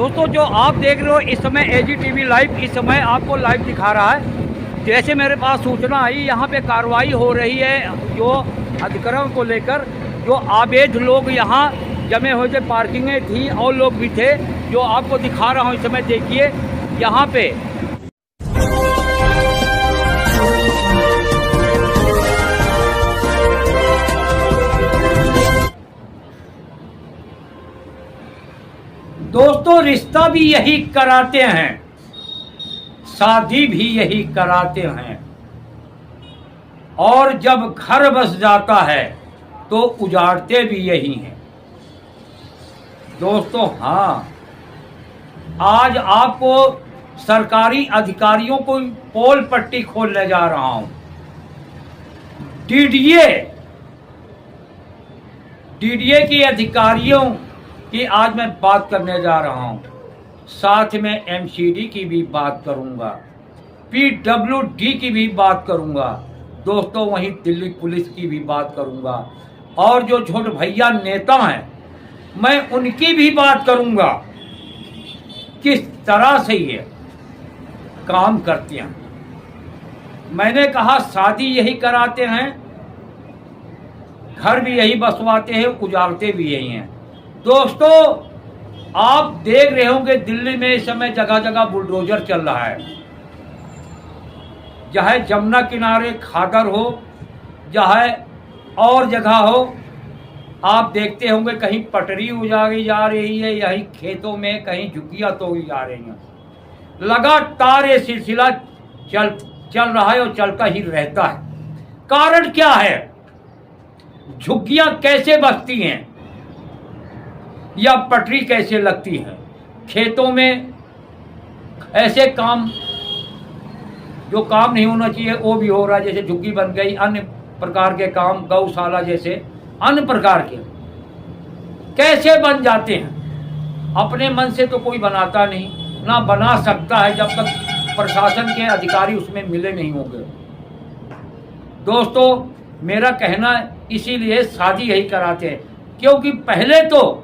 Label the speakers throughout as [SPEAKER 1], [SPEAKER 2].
[SPEAKER 1] दोस्तों जो आप देख रहे हो इस समय AGTV लाइव इस समय आपको लाइव दिखा रहा है। जैसे मेरे पास सूचना आई यहाँ पे कार्रवाई हो रही है जो अधिग्रहण को लेकर, जो अवैध लोग यहाँ जमे हुए थे, पार्किंगें थी और लोग भी थे, जो आपको दिखा रहा हूँ इस समय। देखिए यहाँ पे दोस्तों रिश्ता भी यही कराते हैं, शादी भी यही कराते हैं, और जब घर बस जाता है तो उजाड़ते भी यही हैं। दोस्तों हाँ, आज आपको सरकारी अधिकारियों को पोल पट्टी खोलने जा रहा हूं। डीडीए के अधिकारियों की आज मैं बात करने जा रहा हूं, साथ में MCD की भी बात करूंगा, PWD की भी बात करूंगा दोस्तों, वहीं दिल्ली पुलिस की भी बात करूंगा, और जो छोटे भैया नेता हैं मैं उनकी भी बात करूंगा, किस तरह से ये काम करते हैं। मैंने कहा शादी यही कराते हैं, घर भी यही बसवाते हैं, उजाड़ते भी यही हैं। दोस्तों आप देख रहे होंगे दिल्ली में इस समय जगह जगह बुलडोजर चल रहा है, चाहे जमुना किनारे खादर हो, चाहे और जगह हो, आप देखते होंगे कहीं पटरी उजाड़ी जा रही है, यही खेतों में कहीं झुग्गियां तोड़ी जा रही हैं। लगातार ये सिलसिला चल रहा है और चलता ही रहता है। कारण क्या है? झुग्गियां कैसे बसती हैं या पटरी कैसे लगती है? खेतों में ऐसे काम जो काम नहीं होना चाहिए वो भी हो रहा है, जैसे झुग्गी बन गई, अन्य प्रकार के काम, गौशाला जैसे अन्य प्रकार के कैसे बन जाते हैं। अपने मन से तो कोई बनाता नहीं, ना बना सकता है जब तक प्रशासन के अधिकारी उसमें मिले नहीं होंगे। दोस्तों मेरा कहना इसीलिए शादी यही कराते हैं, क्योंकि पहले तो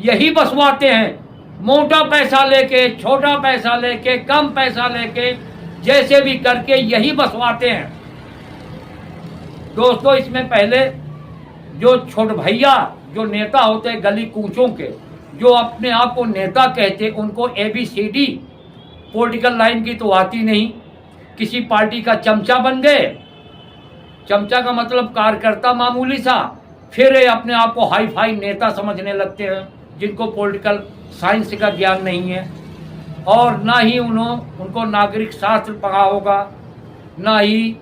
[SPEAKER 1] यही बसवाते हैं, मोटा पैसा लेके, छोटा पैसा लेके, कम पैसा लेके, जैसे भी करके यही बसवाते हैं। दोस्तों इसमें पहले जो छोट भैया जो नेता होते हैं गली कूचों के, जो अपने आप को नेता कहते, उनको ABCD पॉलिटिकल लाइन की तो आती नहीं, किसी पार्टी का चमचा बन गए। चमचा का मतलब कार्यकर्ता मामूली सा, फिर अपने आप को हाई फाई नेता समझने लगते हैं, जिनको पॉलिटिकल साइंस का ज्ञान नहीं है, और ना ही उनको नागरिक शास्त्र पढ़ा होगा, ना ही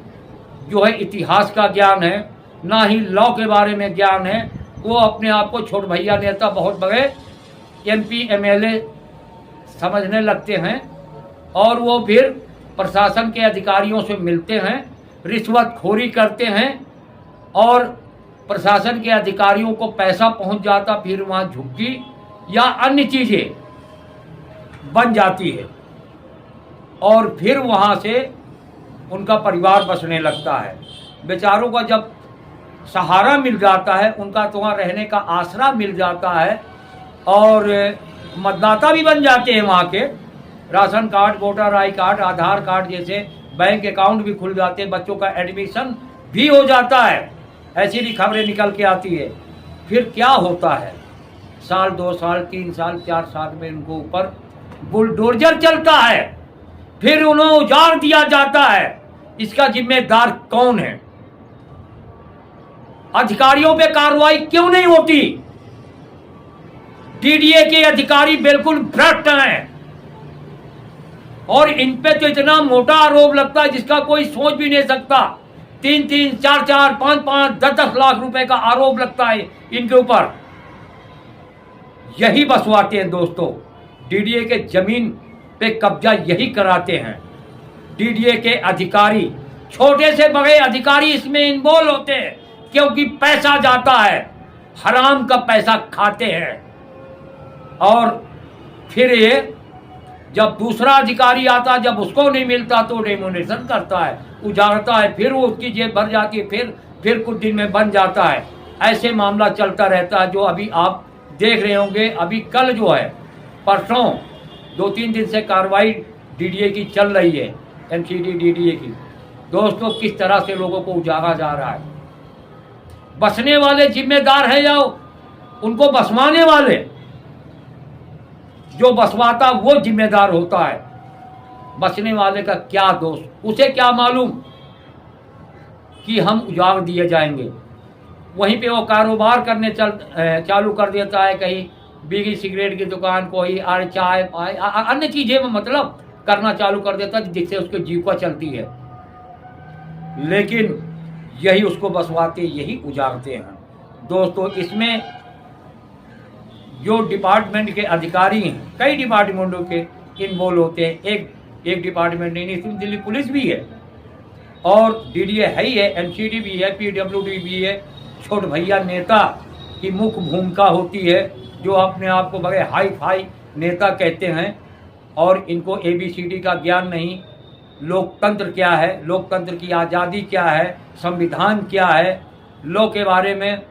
[SPEAKER 1] जो है इतिहास का ज्ञान है, ना ही लॉ के बारे में ज्ञान है। वो अपने आप को छोट भैया नेता, बहुत बड़े MP MLA समझने लगते हैं, और वो फिर प्रशासन के अधिकारियों से मिलते हैं, रिश्वतखोरी करते हैं, और प्रशासन के अधिकारियों को पैसा पहुंच जाता, फिर वहाँ झुग्गी या अन्य चीज़ें बन जाती है, और फिर वहाँ से उनका परिवार बसने लगता है। बेचारों का जब सहारा मिल जाता है, उनका तो वहाँ रहने का आसरा मिल जाता है, और मतदाता भी बन जाते हैं वहाँ के, ration card, voter I card, Aadhaar card जैसे बैंक अकाउंट भी खुल जाते हैं, बच्चों का एडमिशन भी हो जाता है, ऐसी भी खबरें निकल के आती है। फिर क्या होता है, साल 2 साल 3 साल 4 साल में उनको ऊपर बुलडोजर चलता है, फिर उन्हें उजाड़ दिया जाता है। इसका जिम्मेदार कौन है? अधिकारियों पे कार्रवाई क्यों नहीं होती? DDA के अधिकारी बिल्कुल भ्रष्ट हैं, और इन पे तो इतना मोटा आरोप लगता है जिसका कोई सोच भी नहीं सकता। 3-3, 4-4, 5-5, 10-10 लाख रुपए का आरोप लगता है इनके ऊपर। यही बसवाते हैं दोस्तों, DDA के जमीन पे कब्जा यही कराते हैं। DDA के अधिकारी, छोटे से बड़े अधिकारी इसमें इन्वॉल्व होते हैं, क्योंकि पैसा जाता है, हराम का पैसा खाते हैं। और फिर ये जब दूसरा अधिकारी आता, जब उसको नहीं मिलता तो डेमोनेशन करता है, उजाड़ता है, फिर वो उसकी जेब भर जाती है, फिर कुछ दिन में बन जाता है। ऐसे मामला चलता रहता है, जो अभी आप देख रहे होंगे। अभी कल जो है परसों 2-3 दिन से कार्रवाई डीडीए की चल रही है, एमसीडी डीडीए की। दोस्तों, किस तरह से लोगों को उजागा जा रहा है। बसने वाले जिम्मेदार हैं या उनको बसवाने वाले? जो बसवाता वो जिम्मेदार होता है, बसने वाले का क्या दोष? उसे क्या मालूम कि हम उजाड़ दिए जाएंगे। वहीं पे वो कारोबार करने चालू कर देता है, कहीं बीड़ी सिगरेट की दुकान, कोई चाय अन्य चीजें में मतलब करना चालू कर देता है, जिससे उसकी जीविका चलती है। लेकिन यही उसको बसवाते, यही उजाड़ते हैं। दोस्तों, इसमें जो डिपार्टमेंट के अधिकारी हैं, कई डिपार्टमेंटों के इन्वॉल्व होते हैं। एक डिपार्टमेंट नहीं, इसमें दिल्ली पुलिस भी है और डीडीए है ही है, एमसीडी भी है, पीडब्ल्यूडी भी है। छोट भैया नेता की मुख्य भूमिका होती है, जो अपने आप को बड़े हाई फाई नेता कहते हैं और इनको एबीसीडी का ज्ञान नहीं। लोकतंत्र क्या है, लोकतंत्र की आज़ादी क्या है, संविधान क्या है, लॉ के बारे में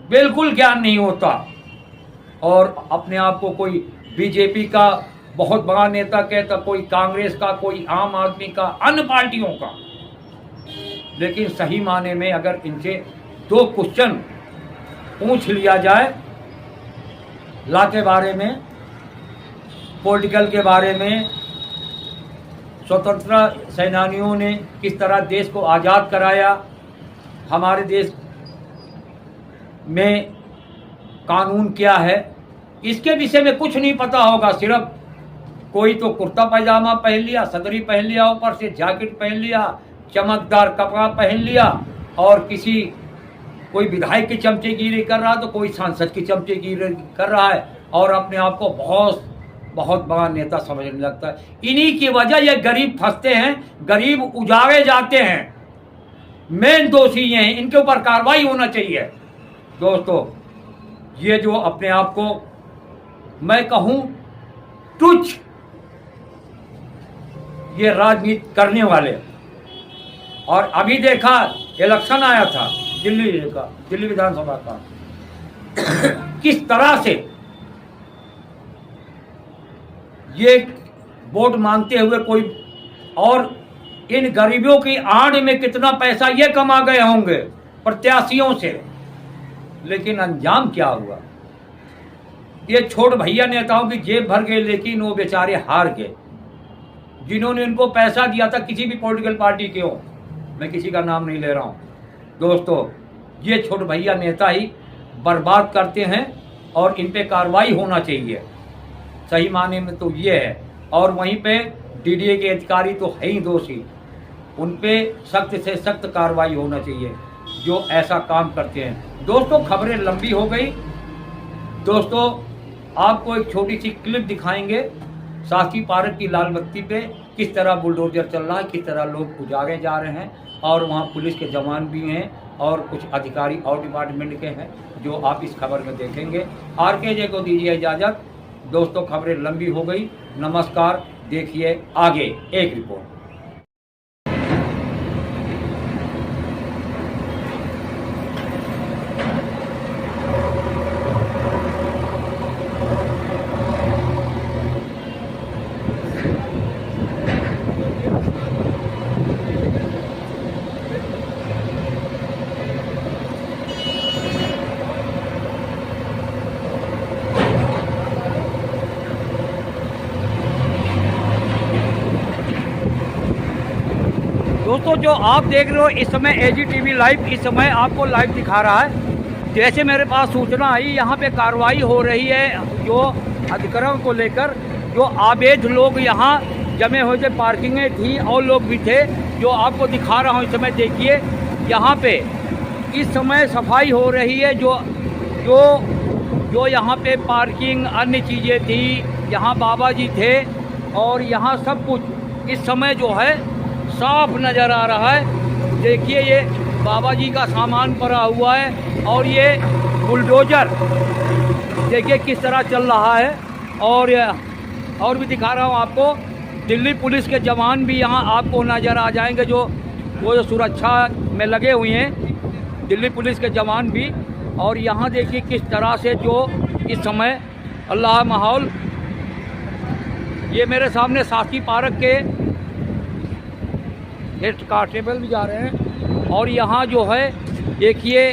[SPEAKER 1] बिल्कुल ज्ञान नहीं होता। और अपने आप को कोई बीजेपी का बहुत बड़ा नेता कहता, कोई कांग्रेस का, कोई आम आदमी का, अन्य पार्टियों का। लेकिन सही माने में अगर इनसे 2 क्वेश्चन पूछ लिया जाए लॉ के बारे में, पॉलिटिकल के बारे में, स्वतंत्रता सेनानियों ने किस तरह देश को आज़ाद कराया, हमारे देश में कानून क्या है, इसके विषय में कुछ नहीं पता होगा। सिर्फ कोई तो कुर्ता पैजामा पहन लिया, सदरी पहन लिया, ऊपर से जैकेट पहन लिया, चमकदार कपड़ा पहन लिया, और कोई विधायक की चमचेगिरी कर रहा है तो कोई सांसद की चमचेगिरी कर रहा है और अपने आप को बहुत बड़ा नेता समझने लगता है। इन्हीं की वजह ये गरीब फंसते हैं, गरीब उजाड़े जाते हैं। मेन दोषी ये हैं, इनके ऊपर कार्रवाई होना चाहिए। दोस्तों, ये जो अपने आप को मैं कहूं तुच्छ ये राजनीति करने वाले, और अभी देखा इलेक्शन आया था दिल्ली विधानसभा का, किस तरह से ये वोट मांगते हुए कोई, और इन गरीबों की आड़ में कितना पैसा ये कमा गए होंगे प्रत्याशियों से, लेकिन अंजाम क्या हुआ? ये छोट भैया नेताओं की जेब भर गए, लेकिन वो बेचारे हार गए। जिन्होंने इनको पैसा दिया था, किसी भी पॉलिटिकल पार्टी के हो, मैं किसी का नाम नहीं ले रहा हूं। दोस्तों, ये छोट भैया नेता ही बर्बाद करते हैं और इन पे कार्रवाई होना चाहिए। सही माने में तो ये है। और वहीं पे डीडीए के अधिकारी तो है ही दोषी, उन पे सख्त से सख्त कार्रवाई होना चाहिए जो ऐसा काम करते हैं। दोस्तों, खबरें लंबी हो गई। दोस्तों, आपको एक छोटी सी क्लिप दिखाएंगे शास्त्री पार्क की लाल बत्ती पे किस तरह बुलडोजर चल रहा है, किस तरह लोग उजागे जा रहे हैं, और वहाँ पुलिस के जवान भी हैं और कुछ अधिकारी और डिपार्टमेंट के हैं, जो आप इस खबर में देखेंगे। आरकेजे को दीजिए इजाज़त। दोस्तों, खबरें लंबी हो गई। नमस्कार। देखिए आगे एक रिपोर्ट। दोस्तों, जो आप देख रहे हो इस समय AGTV लाइव इस समय आपको लाइव दिखा रहा है। जैसे मेरे पास सूचना आई, यहाँ पे कार्रवाई हो रही है जो अधिकरण को लेकर। जो अवैध लोग यहाँ जमे हुए थे, पार्किंगें थी और लोग भी थे, जो आपको दिखा रहा हूँ इस समय। देखिए, यहाँ पे इस समय सफाई हो रही है। जो यहाँ पे पार्किंग अन्य चीज़ें थी, यहाँ बाबा जी थे, और यहाँ सब कुछ इस समय जो है साफ नज़र आ रहा है। देखिए, ये बाबा जी का सामान पड़ा हुआ है और ये बुलडोजर देखिए किस तरह चल रहा है। और भी दिखा रहा हूँ आपको, दिल्ली पुलिस के जवान भी यहाँ आपको नज़र आ जाएंगे, जो सुरक्षा में लगे हुए हैं, दिल्ली पुलिस के जवान भी। और यहाँ देखिए किस तरह से जो इस समय अल्लाह माहौल ये मेरे सामने साकी पार्क के हेड कांस्टेबल भी जा रहे हैं और यहाँ जो है देखिए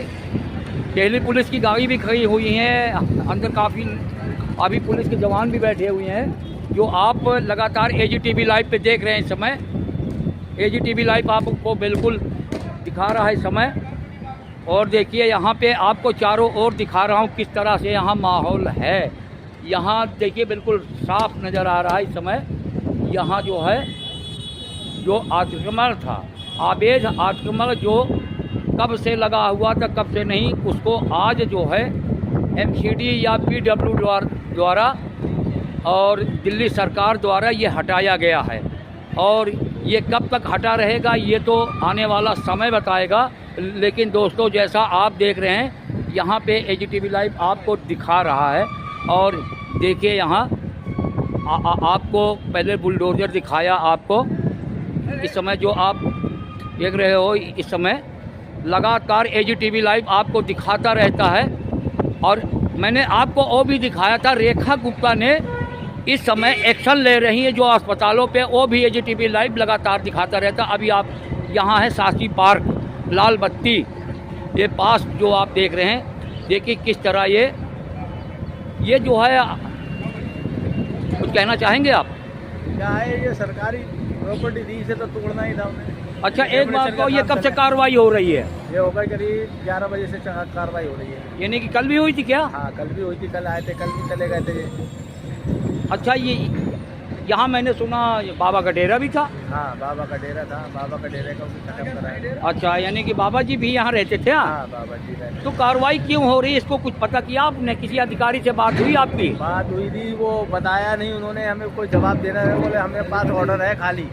[SPEAKER 1] दिल्ली पुलिस की गाड़ी भी खड़ी हुई है, अंदर काफ़ी अभी पुलिस के जवान भी बैठे हुए हैं, जो आप लगातार एजीटीवी लाइव पे देख रहे हैं इस समय। एजीटीवी लाइव आपको बिल्कुल दिखा रहा है इस समय। और देखिए यहाँ पे आपको चारों ओर दिखा रहा हूँ किस तरह से यहाँ माहौल है। यहाँ देखिए बिल्कुल साफ नज़र आ रहा है इस समय। यहाँ जो है जो आक्रमण था, आवेद आक्रमण जो कब से लगा हुआ था कब से नहीं, उसको आज जो है एमसीडी या पीडब्ल्यू द्वारा और दिल्ली सरकार द्वारा ये हटाया गया है। और ये कब तक हटा रहेगा ये तो आने वाला समय बताएगा। लेकिन दोस्तों जैसा आप देख रहे हैं यहाँ पे एजीटीवी लाइव आपको दिखा रहा है। और देखिए यहाँ आपको पहले बुलडोजर दिखाया, आपको इस समय जो आप देख रहे हो इस समय लगातार एजीटीवी लाइव आपको दिखाता रहता है। और मैंने आपको वो भी दिखाया था, रेखा गुप्ता ने इस समय एक्शन ले रही है जो अस्पतालों पे, वो भी एजीटीवी लाइव लगातार दिखाता रहता। अभी आप यहाँ है साकी पार्क, लाल बत्ती ये पास जो आप देख रहे हैं, देखिए किस तरह ये जो है, कुछ कहना चाहेंगे आप?
[SPEAKER 2] क्या है ये सरकारी प्रॉपर्टी थी, इसे तो तोड़ना ही था उन्हें।
[SPEAKER 1] अच्छा एक बात कहो, ये कब से कार्रवाई हो रही है?
[SPEAKER 2] ये होगा करीब 11 बजे से कार्रवाई हो रही है।
[SPEAKER 1] यानी कि कल भी हुई थी क्या?
[SPEAKER 2] हाँ कल भी हुई थी, कल आए थे, कल भी चले गए थे ये।
[SPEAKER 1] अच्छा ये यहाँ मैंने सुना बाबा का डेरा भी था।
[SPEAKER 2] हाँ बाबा का डेरा था, बाबा का डेरे का भी खत्म कराया।
[SPEAKER 1] अच्छा यानी कि बाबा जी भी यहाँ रहते थे?
[SPEAKER 2] हाँ बाबा जी रहते।
[SPEAKER 1] तो कार्रवाई क्यों हो रही है इसको कुछ पता किया आपने? किसी अधिकारी से बात हुई आपकी?
[SPEAKER 2] बात हुई थी, वो बताया नहीं उन्होंने, हमें कोई जवाब देना है। बोले हमें पास ऑर्डर है खाली,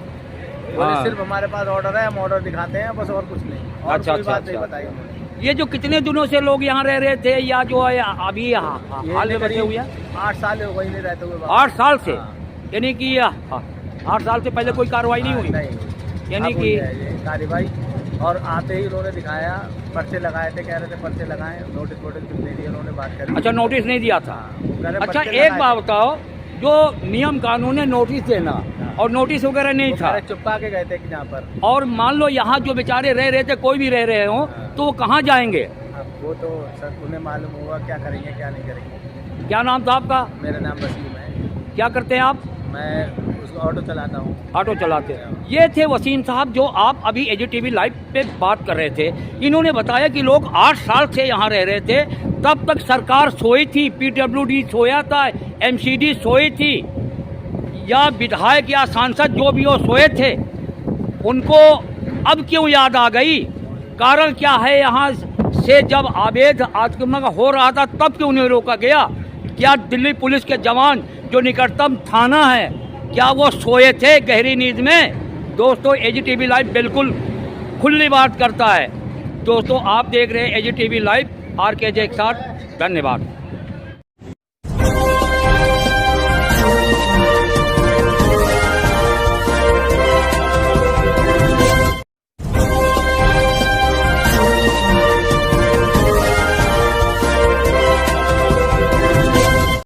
[SPEAKER 2] बोले सिर्फ हमारे पास ऑर्डर है, हम ऑर्डर दिखाते हैं बस, और कुछ नहीं। और
[SPEAKER 1] अच्छा
[SPEAKER 2] कोई
[SPEAKER 1] अच्छा
[SPEAKER 2] बात नहीं
[SPEAKER 1] अच्छा।
[SPEAKER 2] बताई उन्होंने।
[SPEAKER 1] ये जो कितने दिनों से लोग यहाँ रह रहे थे या जो है अभी हाल में बचे हुए हैं?
[SPEAKER 2] 8 साल हो गए नहीं रहते हुए।
[SPEAKER 1] 8 साल से?
[SPEAKER 2] हाँ।
[SPEAKER 1] यानी कि 8 साल से पहले कोई कार्रवाई नहीं हुई?
[SPEAKER 2] नहीं,
[SPEAKER 1] यानी
[SPEAKER 2] अब
[SPEAKER 1] कि
[SPEAKER 2] हुई है ये कार्रवाई। और आते ही उन्होंने दिखाया, पर्चे लगाए थे, कह रहे थे पर्चे लगाएं, नोटिस वोटिस कुछ नहीं दिया उन्होंने, बात करी।
[SPEAKER 1] अच्छा नोटिस नहीं दिया था?
[SPEAKER 2] कह रहे
[SPEAKER 1] अच्छा
[SPEAKER 2] पर्चे
[SPEAKER 1] एक
[SPEAKER 2] लगाए
[SPEAKER 1] बात
[SPEAKER 2] थे।
[SPEAKER 1] बताओ, जो नियम कानून है नोटिस देना और नोटिस वगैरह नहीं
[SPEAKER 2] वो कह
[SPEAKER 1] था,
[SPEAKER 2] रहे चुपका के गए थे कि यहाँ पर।
[SPEAKER 1] और मान लो यहाँ जो बेचारे रह रहे थे, कोई भी रह रहे हो, तो वो कहाँ जाएंगे?
[SPEAKER 2] अब वो तो सर उन्हें मालूम होगा क्या करेंगे क्या नहीं करेंगे।
[SPEAKER 1] क्या नाम था आपका?
[SPEAKER 2] मेरा नाम वसीम है।
[SPEAKER 1] क्या करते हैं आप?
[SPEAKER 2] मैं उसको ऑटो चलाता हूँ।
[SPEAKER 1] ऑटो चलाते हैं। ये थे वसीम साहब जो आप अभी एजीटीवी लाइव पे बात कर रहे थे। इन्होंने बताया कि लोग 8 साल से यहाँ रह रहे थे, तब तक सरकार सोई थी, पीडब्ल्यूडी सोया था, एमसीडी सोई थी, या विधायक या सांसद जो भी हो सोए थे। उनको अब क्यों याद आ गई? कारण क्या है? यहाँ से जब अवैध आक्रमण हो रहा था तब क्यों नहीं रोका गया? क्या दिल्ली पुलिस के जवान जो निकटतम थाना है, क्या वो सोए थे गहरी नींद में? दोस्तों एजीटीवी लाइव बिल्कुल खुली बात करता है। दोस्तों आप देख रहे हैं एजीटीवी लाइव, आरके जे के साथ। धन्यवाद।